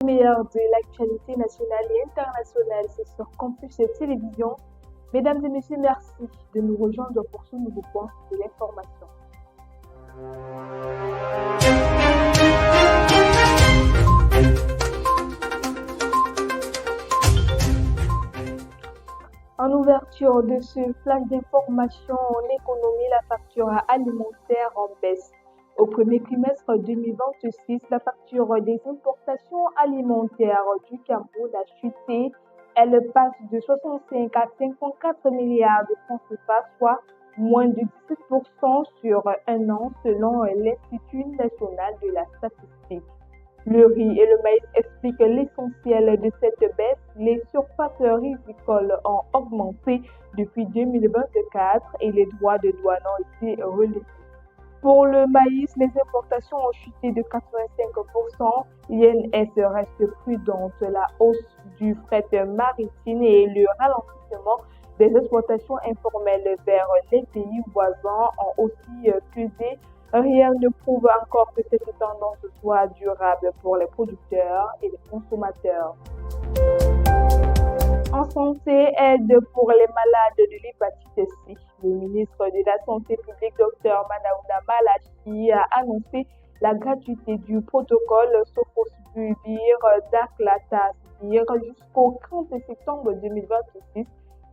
meilleur de l'actualité nationale et internationale, c'est sur Campus Télévision. Mesdames et messieurs, merci de nous rejoindre pour ce nouveau point de l'information. En ouverture de ce flash d'information en économie, la facture alimentaire en baisse. Au premier trimestre 2026, la facture des importations alimentaires du Cameroun a chuté. Elle passe de 65 à 54 milliards de francs CFA, soit moins de 17% sur un an selon l'Institut national de la statistique. Le riz et le maïs expliquent l'essentiel de cette baisse. Les surfaces rizicoles ont augmenté depuis 2024 et les droits de douane ont été relevés. Pour le maïs, les importations ont chuté de 85%. L'INS reste prudente. La hausse du fret maritime et le ralentissement des exportations informelles vers les pays voisins ont aussi pesé. Rien ne prouve encore que cette tendance soit durable pour les producteurs et les consommateurs. En santé, aide pour les malades de l'hépatite C. Le ministre de la Santé publique, Dr Manaouda Malachi, a annoncé la gratuité du protocole Sofosbuvir Daclatasvir jusqu'au 30 septembre 2026.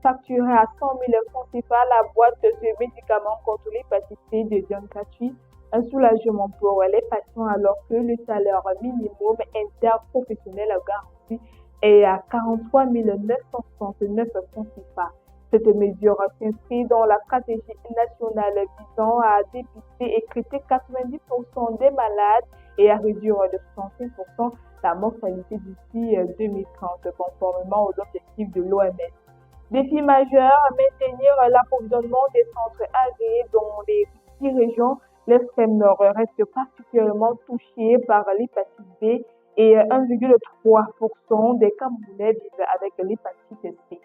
Facturé à 100 000 francs CFA, la boîte de médicaments contre l'hépatite C devient gratuite. Un soulagement pour les patients alors que le salaire minimum interprofessionnel garanti est à 43 969 francs CFA. Cette mesure s'inscrit dans la stratégie nationale visant à dépister et traiter 90% des malades et à réduire de 65% la mortalité d'ici 2030, conformément aux objectifs de l'OMS. Défi majeur, maintenir l'approvisionnement des centres agréés dans les 6 régions. L'extrême nord reste particulièrement touché par l'hépatite B et 1,3% des Camerounais vivent avec l'hépatite C.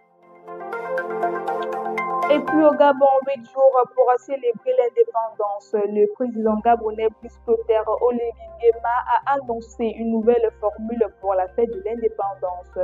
Et puis au Gabon, 8 jours pour célébrer l'indépendance, le président gabonais Brice Clotaire Oligui Nguema a annoncé une nouvelle formule pour la fête de l'indépendance.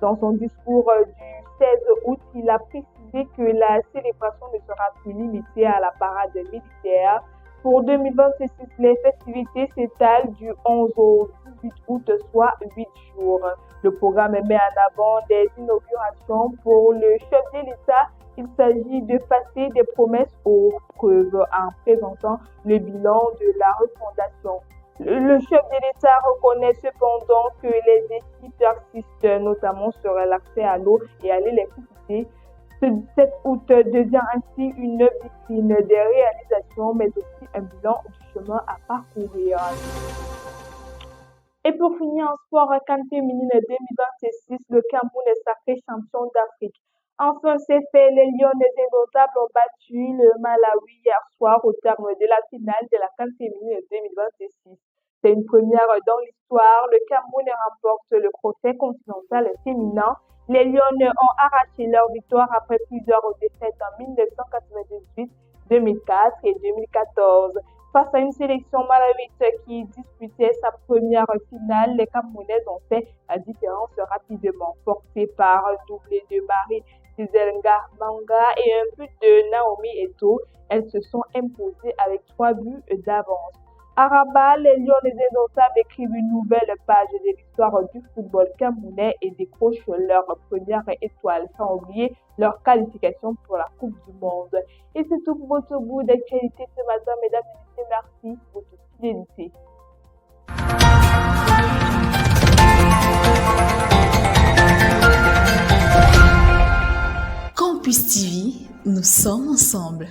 Dans son discours du 16 août, il a précisé que la célébration ne sera plus limitée à la parade militaire. Pour 2026, les festivités s'étalent du 11 au 18 août, soit 8 jours. Le programme met en avant des inaugurations. Pour le chef de l'État, il s'agit de passer des promesses aux preuves en présentant le bilan de la refondation. Le chef de l'État reconnaît cependant que les défis persistent, notamment sur l'accès à l'eau et à l'électricité. Ce 17 août devient ainsi une vitrine des réalisations, mais aussi un bilan du chemin à parcourir. Et pour finir en sport, CAN féminine 2026, le Cameroun est sacré champion d'Afrique. Enfin, c'est fait, les Lions indomptables ont battu le Malawi hier soir au terme de la finale de la CAN féminine 2026. C'est une première dans l'histoire. Le Cameroun remporte le trophée continental féminin. Les Lions ont arraché leur victoire après plusieurs défaites en 1998, 2004 et 2014. Face à une sélection malawite qui disputait sa première finale, les Camerounaises ont fait la différence rapidement. Portées par un doublé de Marie Cizelga Manga et un but de Naomi Eto'o, elles se sont imposées avec 3 buts d'avance. À Rabat, les Lions indomptables écrivent une nouvelle page de l'histoire du football camerounais et décrochent leur première étoile, sans oublier leur qualification pour la Coupe du Monde. Et c'est tout pour votre bout d'actualité ce matin, mesdames et messieurs. Merci pour votre fidélité. Campus TV, nous sommes ensemble.